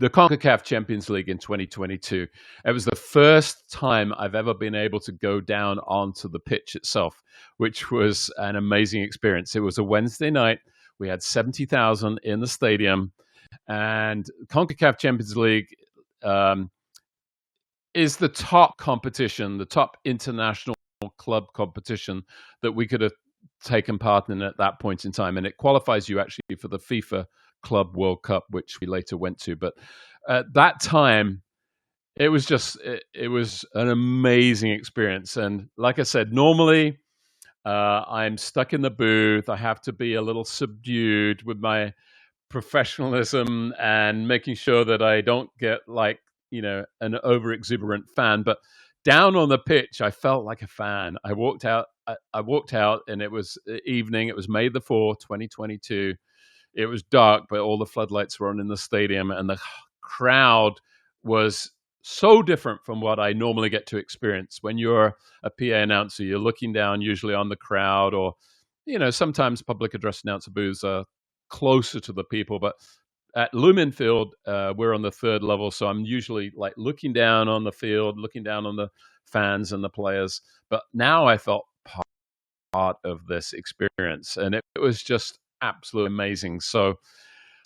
CONCACAF Champions League in 2022. It was the first time I've ever been able to go down onto the pitch itself, which was an amazing experience. It was a Wednesday night. We had 70,000 in the stadium, and CONCACAF Champions League is the top competition, the top international club competition that we could taken part in at that point in time, and it qualifies you actually for the FIFA Club World Cup, which we later went to. But at that time, it was just it was an amazing experience. And like I said, normally I'm stuck in the booth. I have to be a little subdued with my professionalism and making sure that I don't get like, an over exuberant fan. But down on the pitch, I felt like a fan. I walked out. I walked out, and it was evening. It was May the 4th, 2022. It was dark, but all the floodlights were on in the stadium, and the crowd was so different from what I normally get to experience. When you're a PA announcer, you're looking down usually on the crowd, or sometimes public address announcer booths are closer to the people. But at Lumen Field, we're on the third level, so I'm usually like looking down on the field, looking down on the fans and the players. But now I felt part of this experience, and it was just absolutely amazing. So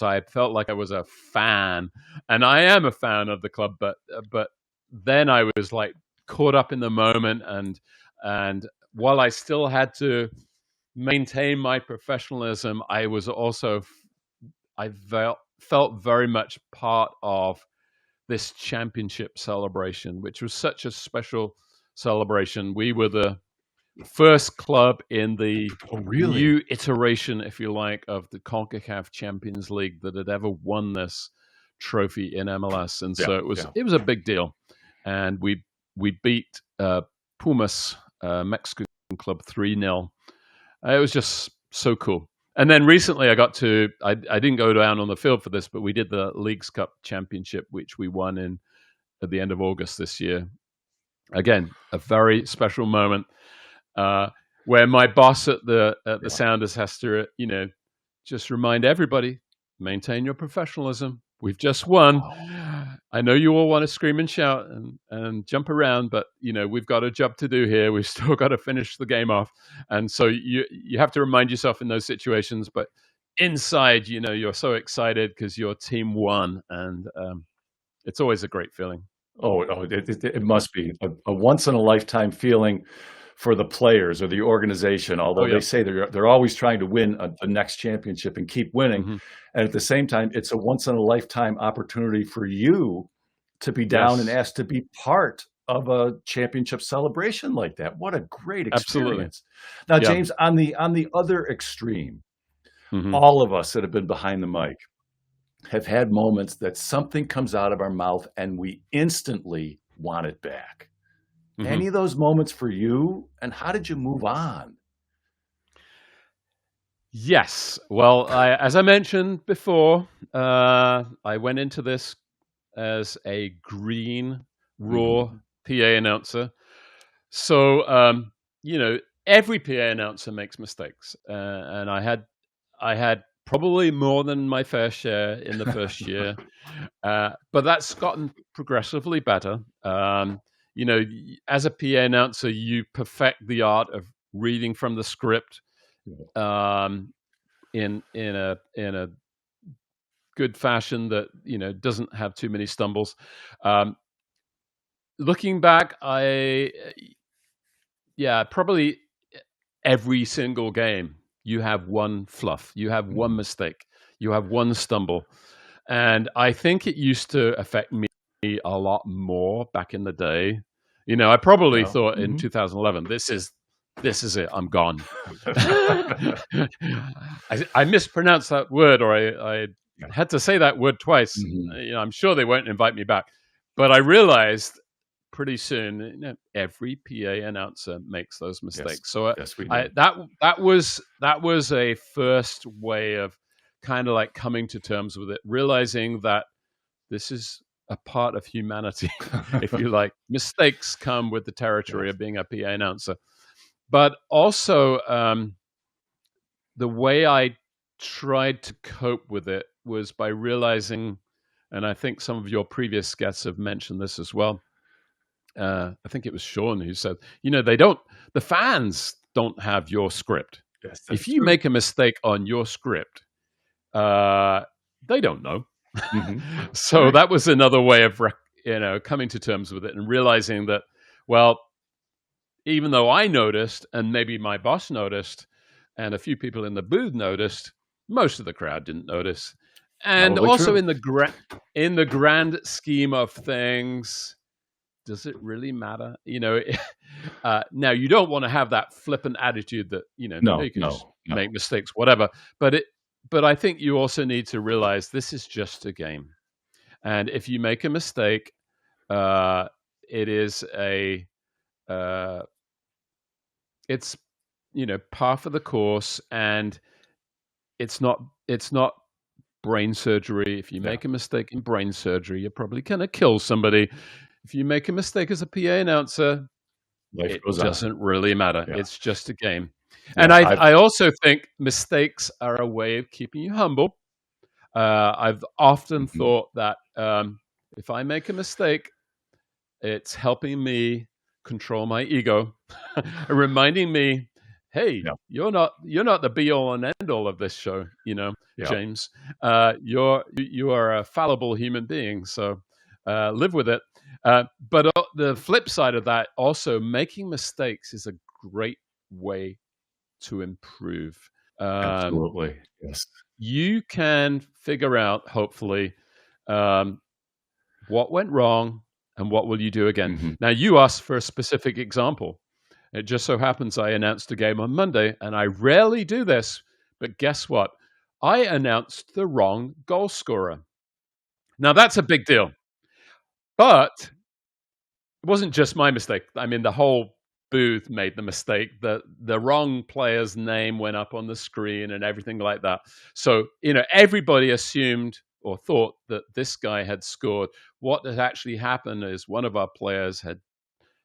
I felt like I was a fan, and I am a fan of the club. But then I was like caught up in the moment, and while I still had to maintain my professionalism, I was also I felt very much part of this championship celebration, which was such a special celebration. We were the first club in the new iteration, if you like, of the CONCACAF Champions League that had ever won this trophy in MLS, and so it was a big deal. And we beat Pumas, Mexican club, 3-0. It was just so cool. And then recently I didn't go down on the field for this, but we did the Leagues Cup Championship, which we won at the end of August this year. Again, a very special moment where my boss at the Sounders has to, just remind everybody, maintain your professionalism. We've just won. I know you all want to scream and shout and jump around, but we've got a job to do here. We've still got to finish the game off, and so you have to remind yourself in those situations. But inside, you're so excited because your team won, and it's always a great feeling. It must be a once in a lifetime feeling for the players or the organization, although they say they're always trying to win the next championship and keep winning. Mm-hmm. And at the same time, it's a once in a lifetime opportunity for you to be down and asked to be part of a championship celebration like that. What a great experience. Absolutely. Now, James, on the other extreme, all of us that have been behind the mic have had moments that something comes out of our mouth and we instantly want it back. Any of those moments for you, and how did you move on? Yes. Well, as I mentioned before, I went into this as a green, raw PA announcer. So, every PA announcer makes mistakes, and I had probably more than my fair share in the first year, but that's gotten progressively better. As a PA announcer, you perfect the art of reading from the script in a good fashion that doesn't have too many stumbles. Looking back, probably every single game you have one fluff, you have one mistake, you have one stumble, and I think it used to affect me a lot more back in the day. I probably thought in 2011, this is it, I'm gone. I mispronounced that word, or I had to say that word twice. I'm sure they won't invite me back. But I realized pretty soon, every PA announcer makes those mistakes. So that was a first way of kind of like coming to terms with it, realizing that this is a part of humanity, if you like. Mistakes come with the territory of being a PA announcer. But also, the way I tried to cope with it was by realizing, and I think some of your previous guests have mentioned this as well. I think it was Sean who said, the fans don't have your script. Yes, if you make a mistake on your script, they don't know. So that was another way of, coming to terms with it and realizing that, well, even though I noticed and maybe my boss noticed, and a few people in the booth noticed. Most of the crowd didn't notice. And Probably also true. in the grand scheme of things, does it really matter? Now you don't want to have that flippant attitude that, No, you can just no. make mistakes, whatever. But I think you also need to realize this is just a game. And if you make a mistake, it is it's, par for the course, and it's not brain surgery. If you make a mistake in brain surgery, you're probably going to kill somebody. If you make a mistake as a PA announcer, Life it goes on. doesn't really matter. Yeah. It's just a game. Yeah, And I also think mistakes are a way of keeping you humble. I've often thought that if I make a mistake, it's helping me control my ego, reminding me, hey, you're not the be all and end all of this show, James. You are a fallible human being, so live with it. But the flip side of that, also making mistakes is a great way to improve. Absolutely, yes. You can figure out, hopefully, what went wrong and what will you do again. Now, you asked for a specific example. It just so happens I announced a game on Monday, and I rarely do this, but guess what? I announced the wrong goal scorer. Now, that's a big deal. But it wasn't just my mistake. I mean, the whole booth made the mistake. The wrong player's name went up on the screen and everything like that. So, everybody assumed or thought that this guy had scored. What had actually happened is one of our players had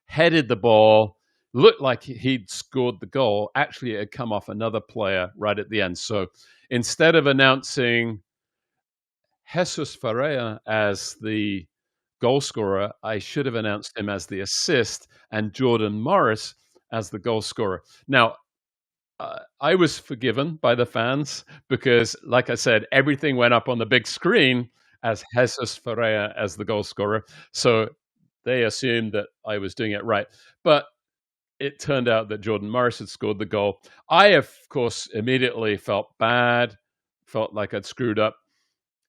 headed the ball, looked like he'd scored the goal. Actually, it had come off another player right at the end. So instead of announcing Jesus Ferreira as the goal scorer, I should have announced him as the assist and Jordan Morris as the goal scorer. Now, I was forgiven by the fans because, like I said, everything went up on the big screen as Jesus Ferreira as the goal scorer. So they assumed that I was doing it right. But it turned out that Jordan Morris had scored the goal. I, of course, immediately felt bad, felt like I'd screwed up.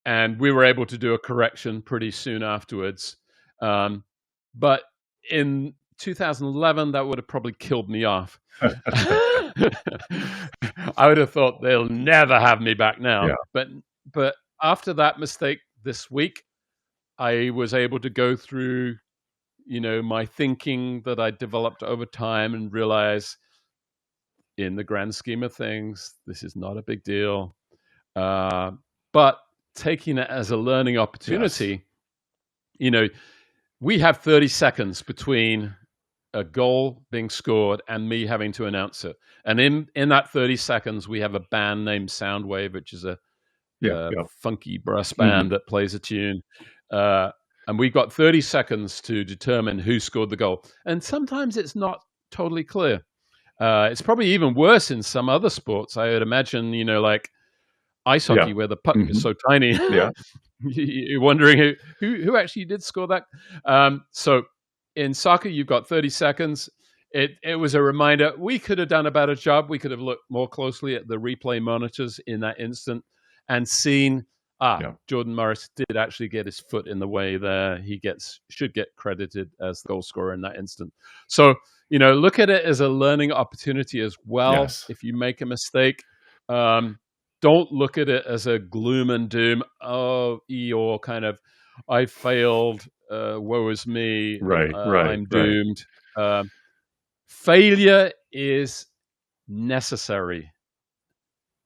And we were able to do a correction pretty soon afterwards. But in 2011, that would have probably killed me off. I would have thought they'll never have me back now. Yeah. But after that mistake this week, I was able to go through, my thinking that I developed over time and realize in the grand scheme of things, this is not a big deal. But taking it as a learning opportunity, we have 30 seconds between a goal being scored and me having to announce it. And in that 30 seconds, we have a band named Soundwave, which is a funky brass band that plays a tune. And we got 30 seconds to determine who scored the goal. And sometimes it's not totally clear. It's probably even worse in some other sports. I would imagine, like ice hockey, where the puck is so tiny. Yeah. You're wondering who actually did score that. So in soccer, you've got 30 seconds. It was a reminder. We could have done a better job. We could have looked more closely at the replay monitors in that instant and seen, Jordan Morris did actually get his foot in the way there. He should get credited as the goal scorer in that instant. So, look at it as a learning opportunity as well. Yes. If you make a mistake, don't look at it as a gloom and doom. Or kind of, I failed. Woe is me. Right. I'm doomed. Right. Failure is necessary,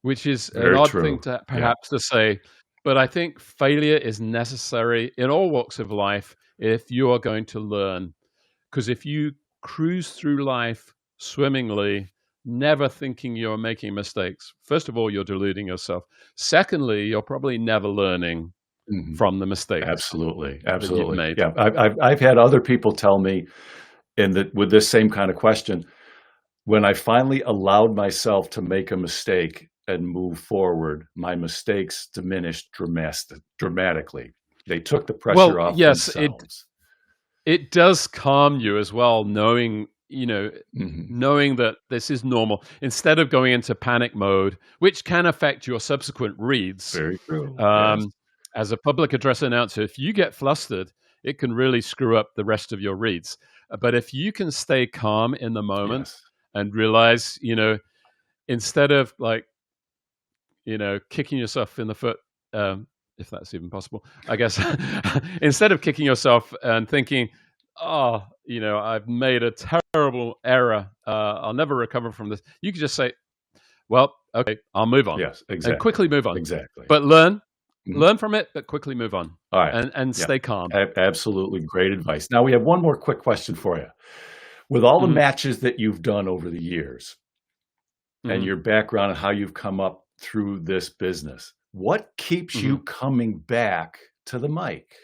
which is an odd thing to perhaps to say. But I think failure is necessary in all walks of life if you are going to learn. Because if you cruise through life swimmingly, never thinking you're making mistakes, first of all, you're deluding yourself. Secondly, you're probably never learning from the mistakes. Absolutely. That you've made. Yeah, I've had other people tell me with this same kind of question, when I finally allowed myself to make a mistake and move forward, my mistakes diminished dramatically. They took the pressure off themselves. It does calm you as well, knowing, knowing that this is normal, instead of going into panic mode, which can affect your subsequent reads. Very true. Yes. As a public address announcer, if you get flustered, it can really screw up the rest of your reads. But if you can stay calm in the moment and realize, instead of kicking yourself in the foot, if that's even possible, I guess, instead of kicking yourself and thinking, I've made a terrible error, I'll never recover from this, you can just say, well, okay, I'll move on. Yes, exactly. And quickly move on. Exactly. But learn from it, but quickly move on. All right. And stay calm. Absolutely great advice. Now, we have one more quick question for you. With all the matches that you've done over the years and your background and how you've come up through this business, what keeps you coming back to the mic?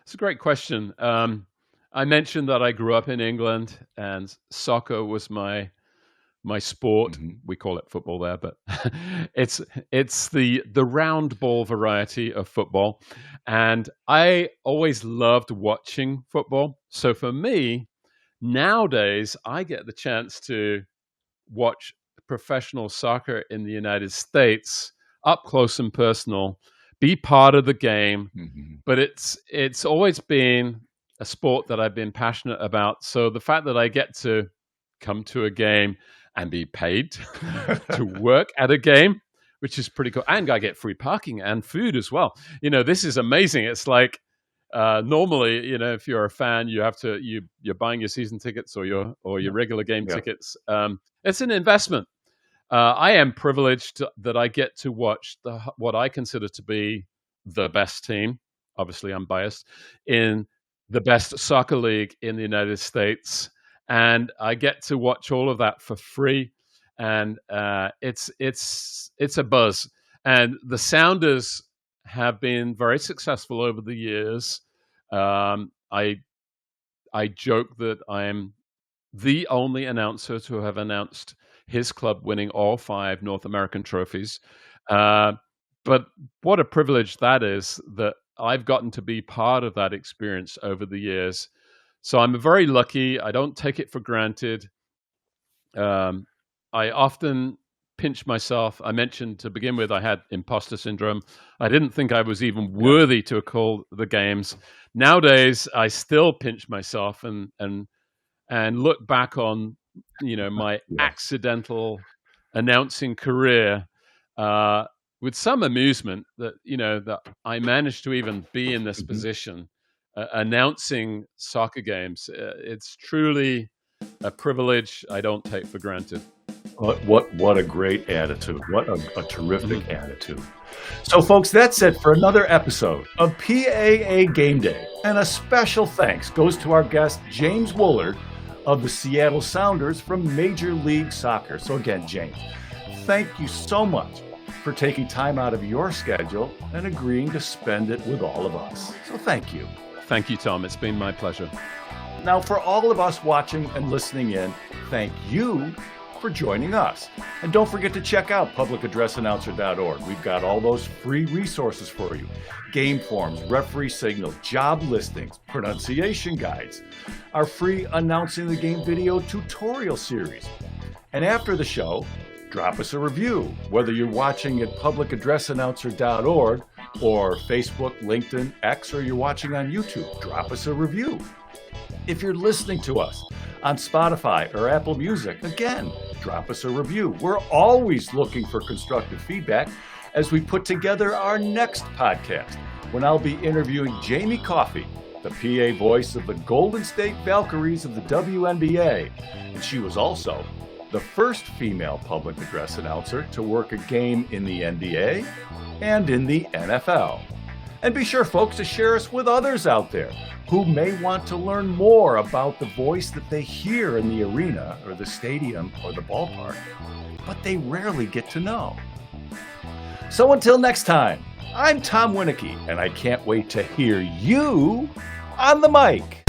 It's a great question. I mentioned that I grew up in England and soccer was my sport. We call it football there, but it's the round ball variety of football. And I always loved watching football. So for me, nowadays, I get the chance to watch professional soccer in the United States up close and personal, be part of the game. But it's always been a sport that I've been passionate about. So the fact that I get to come to a game and be paid to work at a game, which is pretty cool. And I get free parking and food as well. This is amazing. It's like normally, if you're a fan, you have to you're buying your season tickets or your regular game tickets. It's an investment. I am privileged that I get to watch what I consider to be the best team. Obviously, I'm biased, in the best soccer league in the United States. And I get to watch all of that for free, and it's a buzz. And the Sounders have been very successful over the years. I joke that I am the only announcer to have announced his club winning all 5 North American trophies. But what a privilege that is, that I've gotten to be part of that experience over the years. So I'm very lucky. I don't take it for granted. I often pinch myself. I mentioned to begin with, I had imposter syndrome. I didn't think I was even worthy to call the games. Nowadays, I still pinch myself and look back on, my accidental announcing career with some amusement that, that I managed to even be in this position. Announcing soccer games. It's truly a privilege I don't take for granted. What a great attitude. What a terrific attitude. So, folks, that's it for another episode of PAA Game Day. And a special thanks goes to our guest, James Woollard of the Seattle Sounders from Major League Soccer. So again, James, thank you so much for taking time out of your schedule and agreeing to spend it with all of us. So thank you. Thank you, Tom. It's been my pleasure. Now, for all of us watching and listening in, thank you for joining us. And don't forget to check out publicaddressannouncer.org. We've got all those free resources for you. Game forms, referee signals, job listings, pronunciation guides, our free Announcing the Game video tutorial series. And after the show, drop us a review, whether you're watching at publicaddressannouncer.org or Facebook, LinkedIn, X, or you're watching on YouTube. Drop us a review. If you're listening to us on Spotify or Apple Music, again, drop us a review. We're always looking for constructive feedback as we put together our next podcast, when I'll be interviewing Jamie Coffey, the PA voice of the Golden State Valkyries of the WNBA. And she was also the first female public address announcer to work a game in the NBA and in the NFL. And be sure, folks, to share us with others out there who may want to learn more about the voice that they hear in the arena or the stadium or the ballpark, but they rarely get to know. So until next time, I'm Tom Winiecki, and I can't wait to hear you on the mic.